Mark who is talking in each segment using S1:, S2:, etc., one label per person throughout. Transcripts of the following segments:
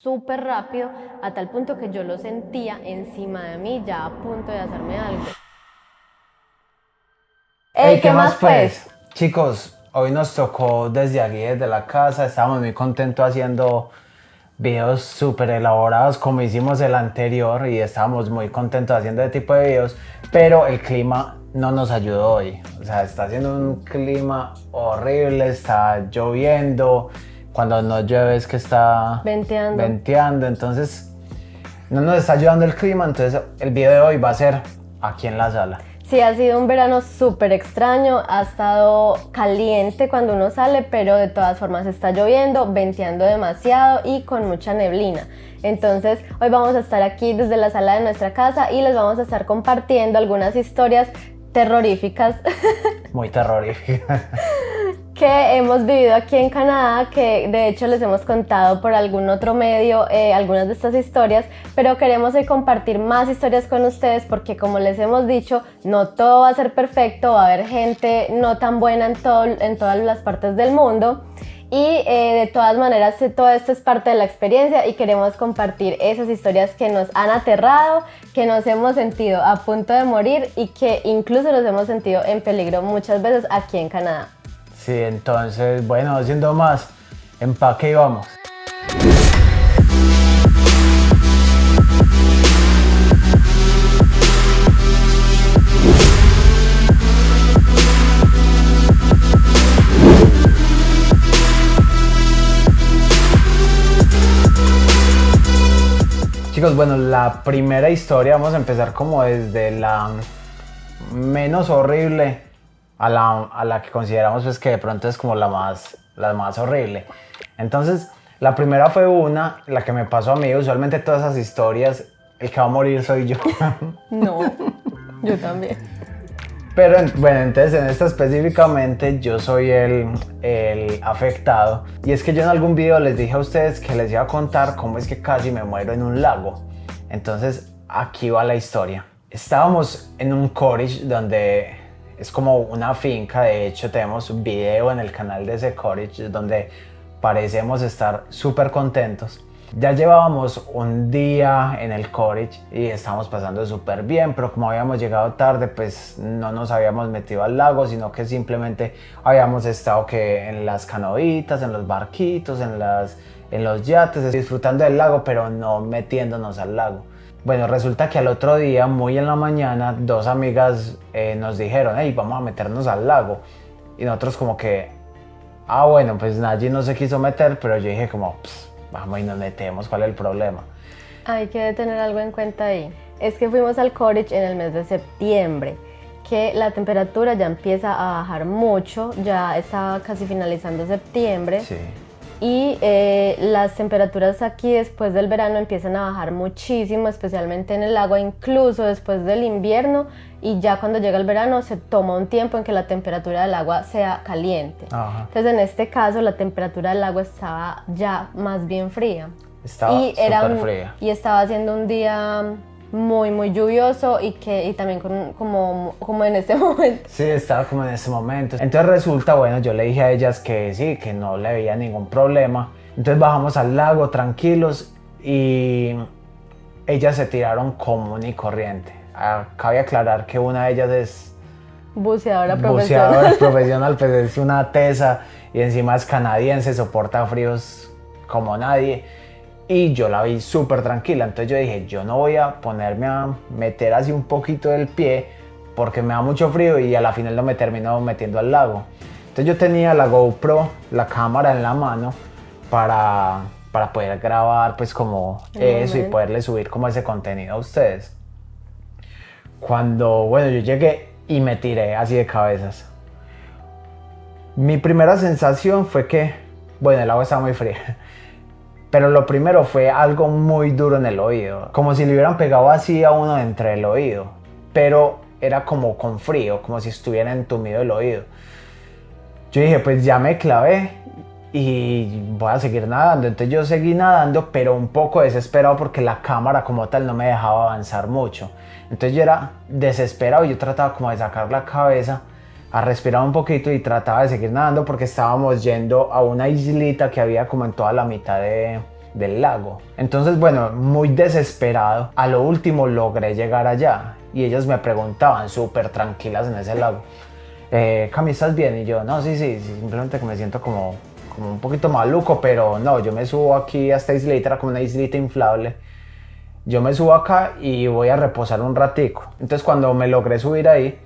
S1: súper rápido, a tal punto que yo lo sentía encima de mí, ya a punto de hacerme algo.
S2: Hey, ¿qué más pues? Chicos, hoy nos tocó desde aquí, desde la casa, estábamos muy contentos haciendo videos súper elaborados como hicimos el anterior y estábamos muy contentos haciendo este tipo de videos, pero el clima no nos ayudó hoy. O sea, está haciendo un clima horrible, está lloviendo, cuando no llueve es que está venteando, entonces no nos está ayudando el clima, entonces el video de hoy va a ser aquí en la sala.
S1: Sí, ha sido un verano súper extraño, ha estado caliente cuando uno sale, pero de todas formas está lloviendo, venteando demasiado y con mucha neblina. Entonces hoy vamos a estar aquí desde la sala de nuestra casa y les vamos a estar compartiendo algunas historias terroríficas.
S2: Muy terroríficas.
S1: Que hemos vivido aquí en Canadá, que de hecho les hemos contado por algún otro medio algunas de estas historias, pero queremos hoy compartir más historias con ustedes porque, como les hemos dicho, no todo va a ser perfecto, va a haber gente no tan buena en todas las partes del mundo y de todas maneras todo esto es parte de la experiencia y queremos compartir esas historias que nos han aterrado, que nos hemos sentido a punto de morir y que incluso nos hemos sentido en peligro muchas veces aquí en Canadá.
S2: Sí, entonces, bueno, haciendo más, empaque y vamos. Chicos, bueno, la primera historia, vamos a empezar como desde la menos horrible a la que consideramos pues que de pronto es como la más horrible. Entonces, la primera fue la que me pasó a mí. Usualmente todas esas historias, el que va a morir soy yo.
S1: No, yo también.
S2: Pero bueno, entonces en esta específicamente yo soy el afectado. Y es que yo en algún video les dije a ustedes que les iba a contar cómo es que casi me muero en un lago. Entonces, aquí va la historia. Estábamos en un cottage donde es como una finca. De hecho, tenemos un video en el canal de ese cottage donde parecemos estar súper contentos. Ya llevábamos un día en el cottage y estábamos pasando súper bien, pero como habíamos llegado tarde, pues no nos habíamos metido al lago, sino que simplemente habíamos estado en las canoitas, en los barquitos, en los yates, disfrutando del lago, pero no metiéndonos al lago. Bueno, resulta que al otro día, muy en la mañana, dos amigas nos dijeron: hey, vamos a meternos al lago. Y nosotros como que, bueno, pues nadie no se quiso meter, pero yo dije como, vamos y nos metemos, ¿cuál es el problema?
S1: Hay que tener algo en cuenta ahí. Es que fuimos al cottage en el mes de septiembre, que la temperatura ya empieza a bajar mucho, ya está casi finalizando septiembre.
S2: Sí.
S1: Y las temperaturas aquí después del verano empiezan a bajar muchísimo, especialmente en el agua, incluso después del invierno, y ya cuando llega el verano se toma un tiempo en que la temperatura del agua sea caliente.
S2: Ajá.
S1: Entonces en este caso la temperatura del agua estaba ya más bien fría.
S2: Estaba súper fría.
S1: Y estaba haciendo un día muy lluvioso y también como en este momento.
S2: Sí, estaba como en ese momento. Entonces resulta, bueno, yo le dije a ellas que sí, que no le veía ningún problema. Entonces bajamos al lago tranquilos y ellas se tiraron común y corriente. Cabe aclarar que una de ellas es
S1: buceadora
S2: profesional, pues es una tesa y encima es canadiense, soporta fríos como nadie. Y yo la vi súper tranquila, entonces yo dije, yo no voy a ponerme a meter así un poquito del pie porque me da mucho frío y a la final no me termino metiendo al lago. Entonces yo tenía la GoPro, la cámara en la mano para poder grabar pues como eso y poderle subir como ese contenido a ustedes. Cuando, bueno, yo llegué y me tiré así de cabezas. Mi primera sensación fue que, bueno, el agua estaba muy fría. Pero lo primero fue algo muy duro en el oído, como si le hubieran pegado así a uno entre el oído, pero era como con frío, como si estuviera entumido el oído. Yo dije, pues ya me clavé y voy a seguir nadando. Entonces yo seguí nadando, pero un poco desesperado porque la cámara como tal no me dejaba avanzar mucho. Entonces yo era desesperado y yo trataba como de sacar la cabeza, a respirar un poquito y trataba de seguir nadando porque estábamos yendo a una islita que había como en toda la mitad del lago. Entonces, bueno, muy desesperado, a lo último logré llegar allá y ellas me preguntaban súper tranquilas en ese lago, Cami, ¿estás bien? Y yo, no, sí, simplemente que me siento como un poquito maluco, pero no, yo me subo aquí a esta islita, era como una islita inflable. Yo me subo acá y voy a reposar un ratico. Entonces cuando me logré subir ahí,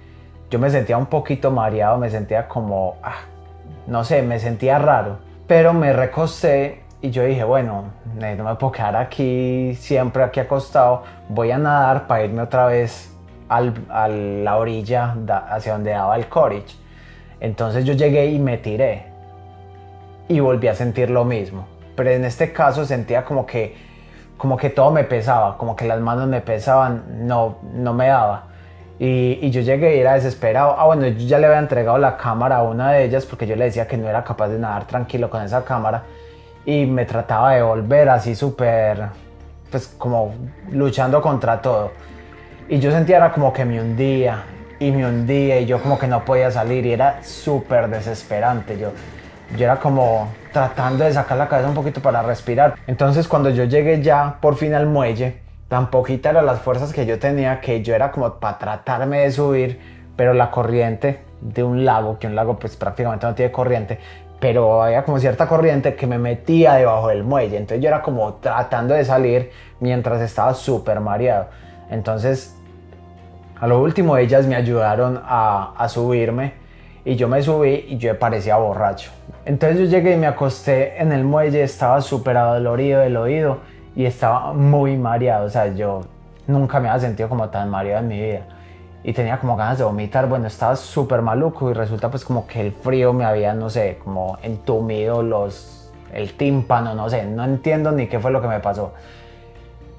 S2: yo me sentía un poquito mareado, me sentía como, no sé, me sentía raro. Pero me recosté y yo dije, bueno, no me puedo quedar aquí, siempre aquí acostado. Voy a nadar para irme otra vez a la orilla hacia donde daba el Courage. Entonces yo llegué y me tiré. Y volví a sentir lo mismo. Pero en este caso sentía como que todo me pesaba, como que las manos me pesaban, no me daba. Y yo llegué y era desesperado. Bueno, yo ya le había entregado la cámara a una de ellas porque yo le decía que no era capaz de nadar tranquilo con esa cámara. Y me trataba de volver así súper, pues como luchando contra todo. Y yo sentía era como que me hundía y yo como que no podía salir y era súper desesperante. Yo era como tratando de sacar la cabeza un poquito para respirar. Entonces cuando yo llegué ya por fin al muelle, tan poquitas eran las fuerzas que yo tenía que yo era como para tratarme de subir, pero la corriente de un lago, que un lago pues prácticamente no tiene corriente, pero había como cierta corriente que me metía debajo del muelle. Entonces yo era como tratando de salir mientras estaba súper mareado. Entonces a lo último ellas me ayudaron a subirme y yo me subí y yo parecía borracho. Entonces yo llegué y me acosté en el muelle, estaba súper adolorido del oído y estaba muy mareado. O sea, yo nunca me había sentido como tan mareado en mi vida y tenía como ganas de vomitar. Bueno, estaba súper maluco y resulta pues como que el frío me había, no sé, como entumido el tímpano, no sé, no entiendo ni qué fue lo que me pasó.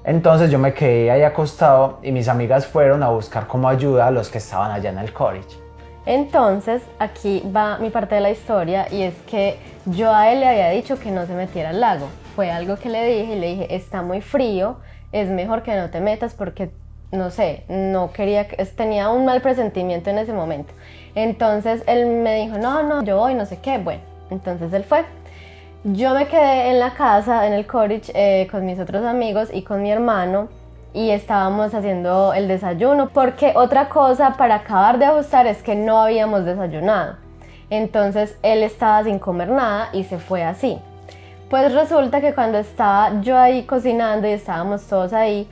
S2: Entonces yo me quedé ahí acostado y mis amigas fueron a buscar como ayuda a los que estaban allá en el Courage.
S1: Entonces, aquí va mi parte de la historia y es que yo a él le había dicho que no se metiera al lago. Fue algo que le dije y le dije, está muy frío, es mejor que no te metas porque, no sé, no quería, tenía un mal presentimiento en ese momento. Entonces él me dijo, no, yo voy, no sé qué. Bueno, entonces él fue. Yo me quedé en la casa, en el Courage, con mis otros amigos y con mi hermano. Y estábamos haciendo el desayuno, porque otra cosa para acabar de ajustar es que no habíamos desayunado. Entonces él estaba sin comer nada y se fue así. Pues resulta que cuando estaba yo ahí cocinando y estábamos todos ahí,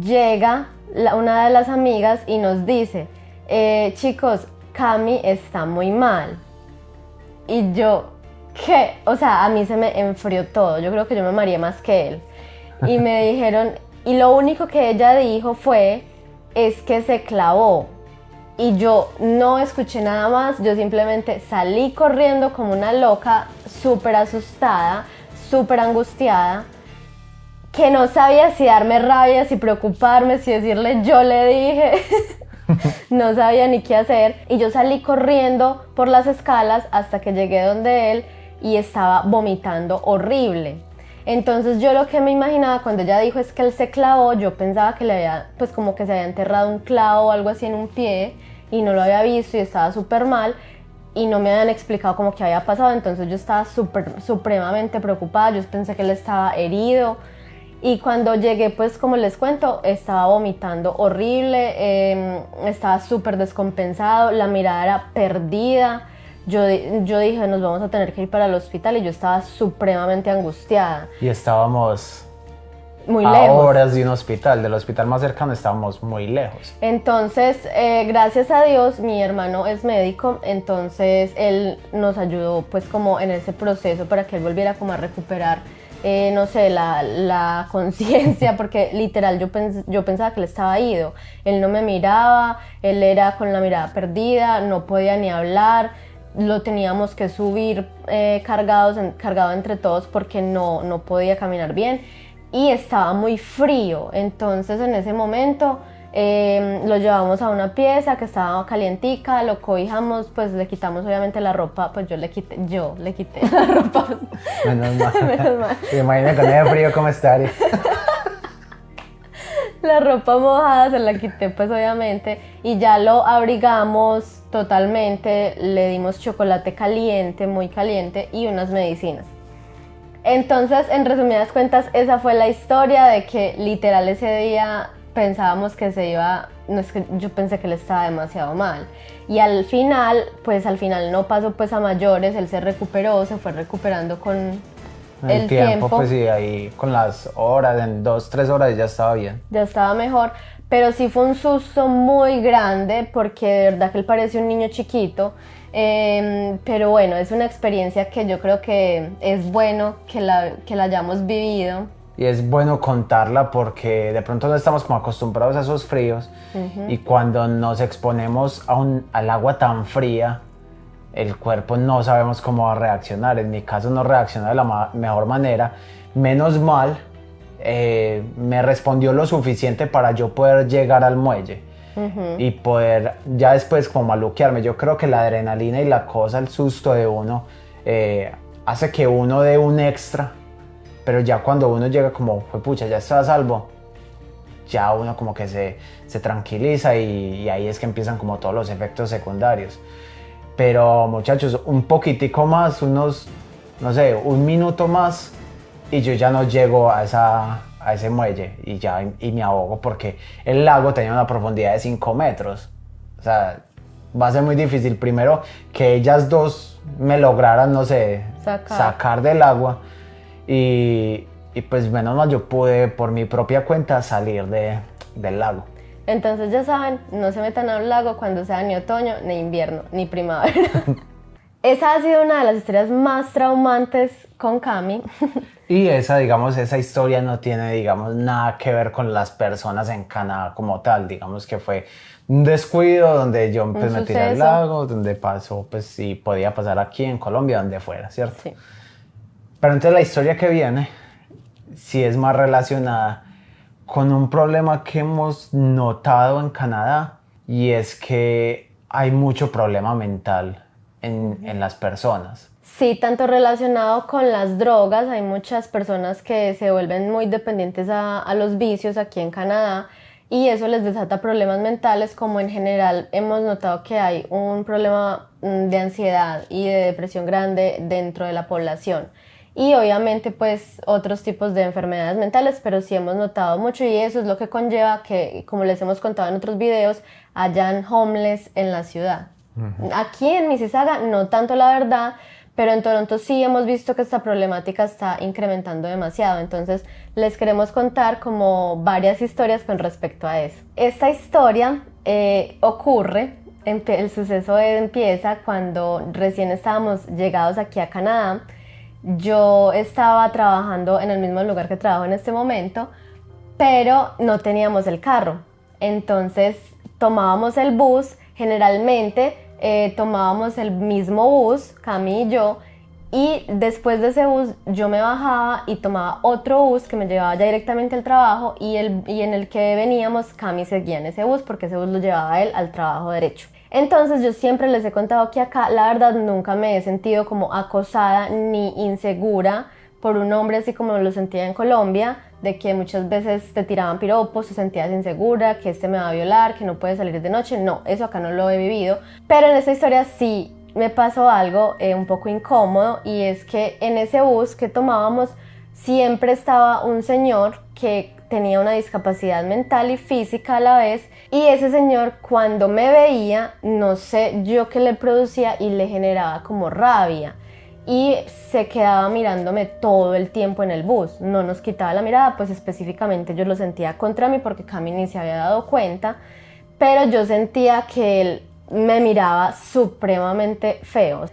S1: llega una de las amigas y nos dice, chicos, Cami está muy mal. Y yo, ¿qué? O sea, a mí se me enfrió todo, yo creo que yo me mareé más que él. Y me dijeron... Y lo único que ella dijo es que se clavó. Y yo no escuché nada más, yo simplemente salí corriendo como una loca, súper asustada, súper angustiada, que no sabía si darme rabia, si preocuparme, si decirle yo le dije. No sabía ni qué hacer. Y yo salí corriendo por las escalas hasta que llegué donde él y estaba vomitando horrible. Entonces yo lo que me imaginaba cuando ella dijo es que él se clavó, yo pensaba que le había, pues como que se había enterrado un clavo o algo así en un pie y no lo había visto y estaba súper mal y no me habían explicado como que había pasado. Entonces yo estaba supremamente preocupada, yo pensé que él estaba herido y cuando llegué, pues como les cuento, estaba vomitando horrible, estaba súper descompensado, la mirada era perdida. Yo dije, nos vamos a tener que ir para el hospital y yo estaba supremamente angustiada.
S2: Y estábamos
S1: muy
S2: a
S1: lejos.
S2: horas de un hospital, del hospital más cercano estábamos muy lejos.
S1: Entonces, gracias a Dios, mi hermano es médico, entonces él nos ayudó pues como en ese proceso para que él volviera como a recuperar, no sé, la conciencia, porque literal yo pensaba que él estaba ido. Él no me miraba, él era con la mirada perdida, no podía ni hablar. Lo teníamos que subir cargado entre todos porque no podía caminar bien y estaba muy frío. Entonces en ese momento lo llevamos a una pieza que estaba calientica, lo cobijamos, pues le quitamos obviamente la ropa, pues yo le quité la ropa.
S2: Menos mal.
S1: Menos mal.
S2: Imagina con ese frío cómo estaría.
S1: La ropa mojada se la quité pues obviamente y ya lo abrigamos totalmente, le dimos chocolate caliente, muy caliente y unas medicinas. Entonces, en resumidas cuentas, esa fue la historia de que literal ese día pensábamos que se iba, no es que yo pensé que él estaba demasiado mal. Y al final no pasó pues a mayores, él se recuperó, se fue recuperando con el tiempo.
S2: Pues sí, ahí con las horas, en 2-3 horas ya estaba bien.
S1: Ya estaba mejor, pero sí fue un susto muy grande porque de verdad que él parece un niño chiquito. Pero bueno, es una experiencia que yo creo que es bueno que la hayamos vivido.
S2: Y es bueno contarla porque de pronto no estamos como acostumbrados a esos fríos. Y cuando nos exponemos al agua tan fría, el cuerpo no sabemos cómo va a reaccionar. En mi caso no reaccionó de la mejor manera. Menos mal, me respondió lo suficiente para yo poder llegar al muelle. Y poder ya después como maluquearme. Yo creo que la adrenalina y la cosa, el susto de uno, hace que uno dé un extra, pero ya cuando uno llega como, pucha, ya está a salvo, ya uno como que se tranquiliza y ahí es que empiezan como todos los efectos secundarios. Pero muchachos, un poquitico más, unos, no sé, un minuto más y yo ya no llego a ese muelle y me ahogo porque el lago tenía una profundidad de 5 metros. O sea, va a ser muy difícil primero que ellas dos me lograran, no sé, sacar del agua y pues menos mal yo pude por mi propia cuenta salir del lago.
S1: Entonces ya saben, no se metan a un lago cuando sea ni otoño, ni invierno, ni primavera. Esa ha sido una de las historias más traumantes con Cami.
S2: Y esa historia no tiene, digamos, nada que ver con las personas en Canadá como tal. Digamos que fue un descuido donde yo pues, me tiré al lago, donde pasó, pues sí, podía pasar aquí en Colombia, donde fuera, ¿cierto?
S1: Sí.
S2: Pero entonces la historia que viene sí es más relacionada con un problema que hemos notado en Canadá y es que hay mucho problema mental en las personas.
S1: Sí, tanto relacionado con las drogas, hay muchas personas que se vuelven muy dependientes a los vicios aquí en Canadá y eso les desata problemas mentales, como en general hemos notado que hay un problema de ansiedad y de depresión grande dentro de la población. Y obviamente pues otros tipos de enfermedades mentales, pero sí hemos notado mucho y eso es lo que conlleva que, como les hemos contado en otros videos, hayan homeless en la ciudad. Aquí en Mississauga no tanto, la verdad, pero en Toronto sí hemos visto que esta problemática está incrementando demasiado. Entonces les queremos contar como varias historias con respecto a eso. Esta historia ocurre, el suceso empieza cuando recién estábamos llegados aquí a Canadá. Yo estaba trabajando en el mismo lugar que trabajo en este momento, pero no teníamos el carro. Entonces tomábamos el bus, generalmente tomábamos el mismo bus, Cami y yo, y después de ese bus yo me bajaba y tomaba otro bus que me llevaba ya directamente al trabajo y en el que veníamos Cami seguía en ese bus porque ese bus lo llevaba a él al trabajo derecho. Entonces yo siempre les he contado que acá la verdad nunca me he sentido como acosada ni insegura por un hombre así como lo sentía en Colombia, de que muchas veces te tiraban piropos, te sentías insegura, que este me va a violar, que no puedes salir de noche. No, eso acá no lo he vivido, pero en esta historia sí me pasó algo un poco incómodo y es que en ese bus que tomábamos siempre estaba un señor que tenía una discapacidad mental y física a la vez y ese señor cuando me veía, no sé yo qué le producía y le generaba como rabia y se quedaba mirándome todo el tiempo en el bus, no nos quitaba la mirada, pues específicamente yo lo sentía contra mí porque Cami ni se había dado cuenta, pero yo sentía que él me miraba supremamente feo.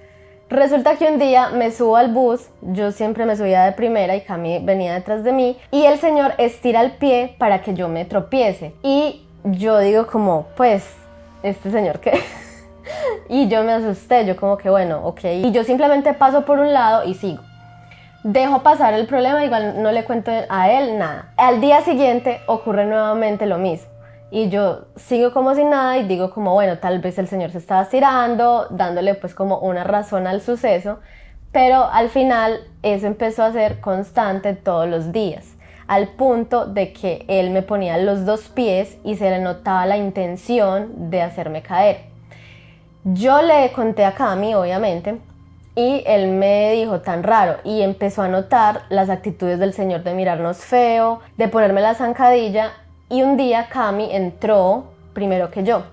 S1: Resulta que un día me subo al bus, yo siempre me subía de primera y Cami venía detrás de mí y el señor estira el pie para que yo me tropiece y yo digo como, pues, ¿este señor qué? Y yo me asusté, yo como que bueno, ok, y yo simplemente paso por un lado y sigo. Dejo pasar el problema, igual no le cuento a él nada. Al día siguiente ocurre nuevamente lo mismo. Y yo sigo como si nada y digo como bueno, tal vez el señor se estaba estirando, dándole pues como una razón al suceso, pero al final eso empezó a ser constante todos los días, al punto de que él me ponía los dos pies y se le notaba la intención de hacerme caer. Yo le conté a Cami, obviamente, y él me dijo tan raro y empezó a notar las actitudes del señor de mirarnos feo, de ponerme la zancadilla y un día Cami entró primero que yo.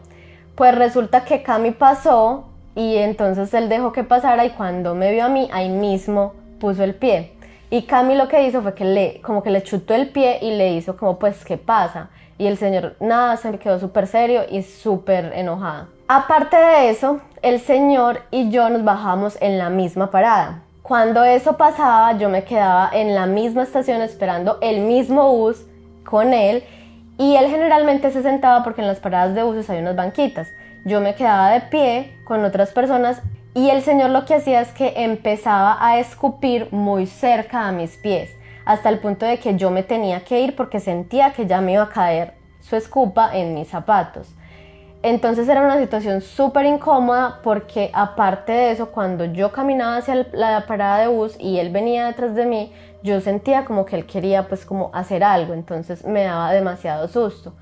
S1: Pues resulta que Cami pasó y entonces él dejó que pasara y cuando me vio a mí ahí mismo puso el pie. Y Cami lo que hizo fue que como que le chutó el pie y le hizo como pues ¿qué pasa? Y el señor nada, se quedó súper serio y súper enojado. Aparte de eso, el señor y yo nos bajamos en la misma parada. Cuando eso pasaba, yo me quedaba en la misma estación esperando el mismo bus con él y él generalmente se sentaba porque en las paradas de buses hay unas banquitas. Yo me quedaba de pie con otras personas y el señor lo que hacía es que empezaba a escupir muy cerca a mis pies, hasta el punto de que yo me tenía que ir porque sentía que ya me iba a caer su escupa en mis zapatos. Entonces era una situación súper incómoda porque aparte de eso, cuando yo caminaba hacia la parada de bus y él venía detrás de mí, yo sentía como que él quería pues como hacer algo, entonces me daba demasiado susto.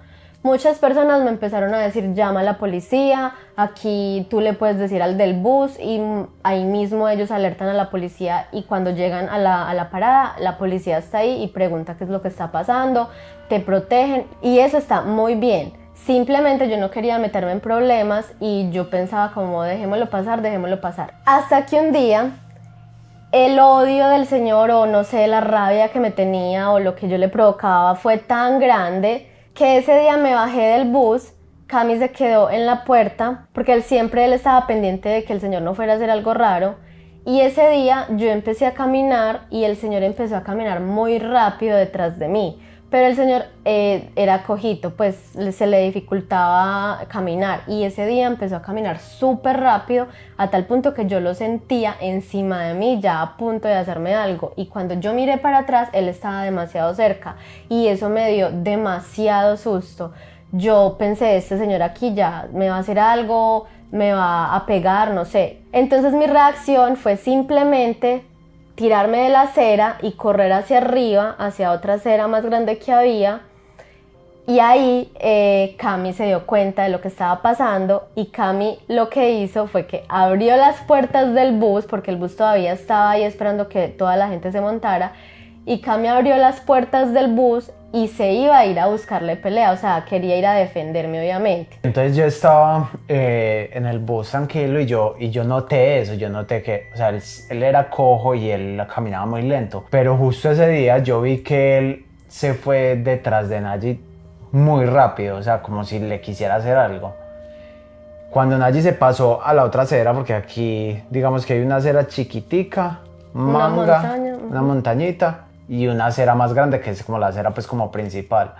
S1: Muchas personas me empezaron a decir llama a la policía, aquí tú le puedes decir al del bus y ahí mismo ellos alertan a la policía y cuando llegan a la parada la policía está ahí y pregunta qué es lo que está pasando, te protegen y eso está muy bien. Simplemente yo no quería meterme en problemas y yo pensaba como dejémoslo pasar. Hasta que un día el odio del señor o no sé, la rabia que me tenía o lo que yo le provocaba fue tan grande que ese día me bajé del bus, Cami se quedó en la puerta porque él estaba pendiente de que el señor no fuera a hacer algo raro y ese día yo empecé a caminar y el señor empezó a caminar muy rápido detrás de mí. Pero el señor era cojito, pues se le dificultaba caminar y ese día empezó a caminar súper rápido a tal punto que yo lo sentía encima de mí ya a punto de hacerme algo y cuando yo miré para atrás él estaba demasiado cerca y eso me dio demasiado susto. Yo pensé, este señor aquí ya me va a hacer algo, me va a pegar, no sé. Entonces mi reacción fue simplemente tirarme de la acera y correr hacia arriba, hacia otra acera más grande que había y ahí Cami se dio cuenta de lo que estaba pasando y Cami lo que hizo fue que abrió las puertas del bus porque el bus todavía estaba ahí esperando que toda la gente se montara y Cami abrió las puertas del bus y se iba a ir a buscarle pelea, o sea, quería ir a defenderme obviamente.
S2: Entonces yo estaba en el bus tranquilo y yo noté eso, yo noté que, o sea, él era cojo y él caminaba muy lento, pero justo ese día yo vi que él se fue detrás de Nayi muy rápido, o sea, como si le quisiera hacer algo. Cuando Nayi se pasó a la otra acera, porque aquí digamos que hay una acera chiquitica, una montañita, y una acera más grande que es como la acera pues como principal.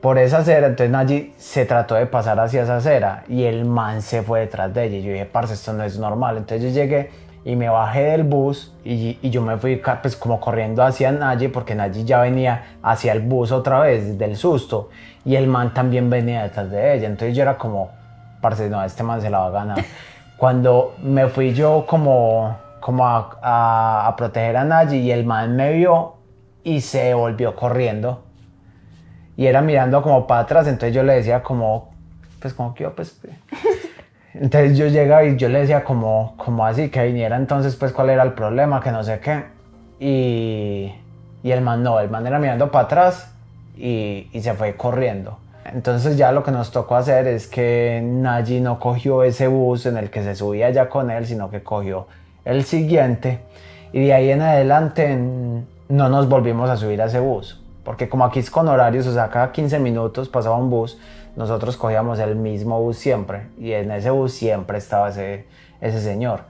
S2: Por esa acera, entonces Nayi se trató de pasar hacia esa acera y el man se fue detrás de ella y yo dije, parce, esto no es normal. Entonces yo llegué y me bajé del bus y yo me fui pues como corriendo hacia Nayi porque Nayi ya venía hacia el bus otra vez del susto y el man también venía detrás de ella. Entonces yo era como, parce, no, este man se la va a ganar. Cuando me fui yo como a proteger a Nayi y el man me vio y se volvió corriendo y era mirando como para atrás, entonces yo le decía como que yo pues entonces yo llegaba y yo le decía como así que viniera entonces pues cuál era el problema, que no sé qué y el man era mirando para atrás y se fue corriendo. Entonces ya lo que nos tocó hacer es que Nayi no cogió ese bus en el que se subía ya con él, sino que cogió el siguiente y de ahí en adelante no nos volvimos a subir a ese bus porque como aquí es con horarios, o sea, cada 15 minutos pasaba un bus, nosotros cogíamos el mismo bus siempre y en ese bus siempre estaba ese señor.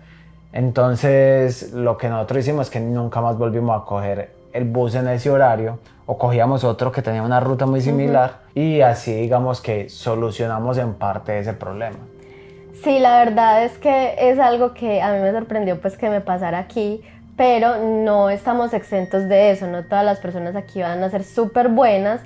S2: Entonces lo que nosotros hicimos es que nunca más volvimos a coger el bus en ese horario o cogíamos otro que tenía una ruta muy similar y así digamos que solucionamos en parte ese problema.
S1: Sí, la verdad es que es algo que a mí me sorprendió pues que me pasara aquí, pero no estamos exentos de eso, no todas las personas aquí van a ser súper buenas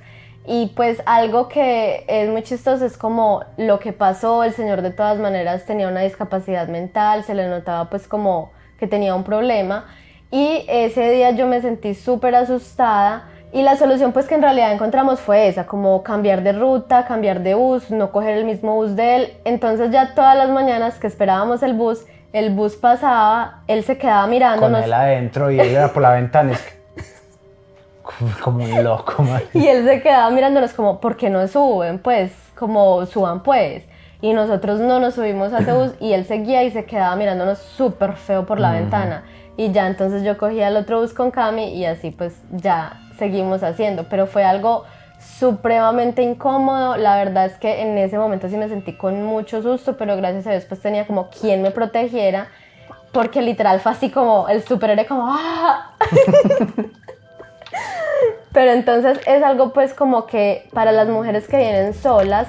S1: y pues algo que es muy chistoso es como lo que pasó, el señor de todas maneras tenía una discapacidad mental, se le notaba pues como que tenía un problema y ese día yo me sentí súper asustada. Y la solución pues que en realidad encontramos fue esa, como cambiar de ruta, cambiar de bus, no coger el mismo bus de él. Entonces ya todas las mañanas que esperábamos el bus, el bus pasaba, él se quedaba
S2: Con
S1: mirándonos.
S2: él adentro y él era por la ventana. Es que... como un loco, man.
S1: Y él se quedaba mirándonos como, ¿por qué no suben? Pues, como suban pues. Y nosotros no nos subimos a ese bus y él seguía y se quedaba mirándonos súper feo por la ventana. Y ya entonces yo cogía el otro bus con Cami y así pues ya seguimos haciendo. Pero fue algo supremamente incómodo. La verdad es que en ese momento sí me sentí con mucho susto, pero gracias a Dios pues tenía como quien me protegiera. Porque literal fue así como el superhéroe como ¡ah! Pero entonces es algo pues como que para las mujeres que vienen solas,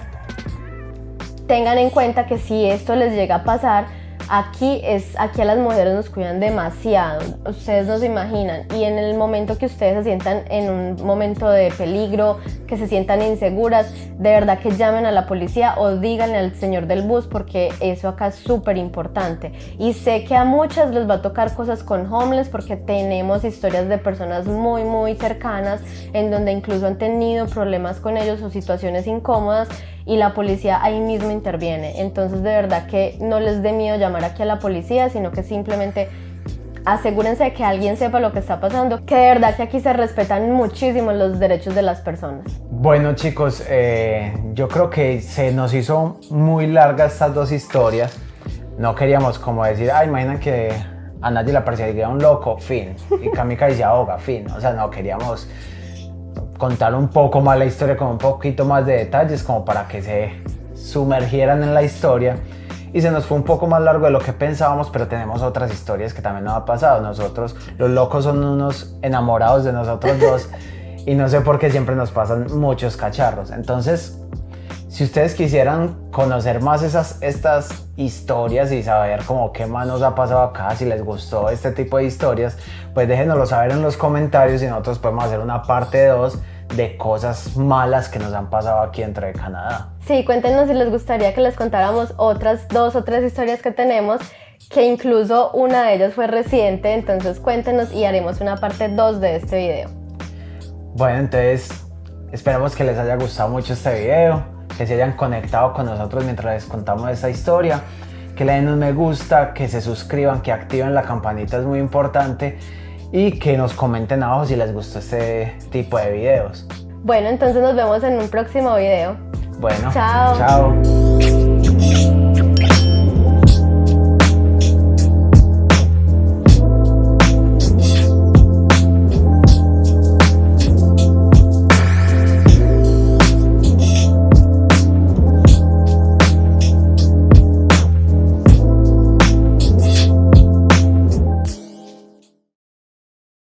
S1: tengan en cuenta que si esto les llega a pasar, aquí a las mujeres nos cuidan demasiado, ustedes no se imaginan, y en el momento que ustedes se sientan en un momento de peligro, que se sientan inseguras, de verdad que llamen a la policía o díganle al señor del bus, porque eso acá es súper importante. Y sé que a muchas les va a tocar cosas con homeless, porque tenemos historias de personas muy muy cercanas en donde incluso han tenido problemas con ellos o situaciones incómodas, y la policía ahí mismo interviene. Entonces de verdad que no les dé miedo llamar aquí a la policía, sino que simplemente asegúrense de que alguien sepa lo que está pasando, que de verdad que aquí se respetan muchísimo los derechos de las personas.
S2: Bueno chicos, yo creo que se nos hizo muy largas estas dos historias. No queríamos como decir, imaginan que a nadie la perseguía un loco, fin, y Kamika se ahoga, fin. O sea, no, queríamos contar un poco más la historia con un poquito más de detalles como para que se sumergieran en la historia, y se nos fue un poco más largo de lo que pensábamos, pero tenemos otras historias que también nos ha pasado. Nosotros, los locos, son unos enamorados de nosotros dos y no sé por qué siempre nos pasan muchos cacharros. Entonces, si ustedes quisieran conocer más estas historias y saber como qué más nos ha pasado acá, si les gustó este tipo de historias, pues déjenoslo saber en los comentarios y nosotros podemos hacer una parte 2 de cosas malas que nos han pasado aquí dentro de Canadá.
S1: Sí, cuéntenos si les gustaría que les contáramos otras 2 o 3 historias que tenemos, que incluso una de ellas fue reciente, entonces cuéntenos y haremos una parte 2 de este video.
S2: Bueno, entonces esperamos que les haya gustado mucho este video, que se hayan conectado con nosotros mientras les contamos esta historia, que le den un me gusta, que se suscriban, que activen la campanita, es muy importante, y que nos comenten abajo si les gustó este tipo de videos.
S1: Bueno, entonces nos vemos en un próximo video.
S2: Bueno,
S1: chao.
S2: Chao.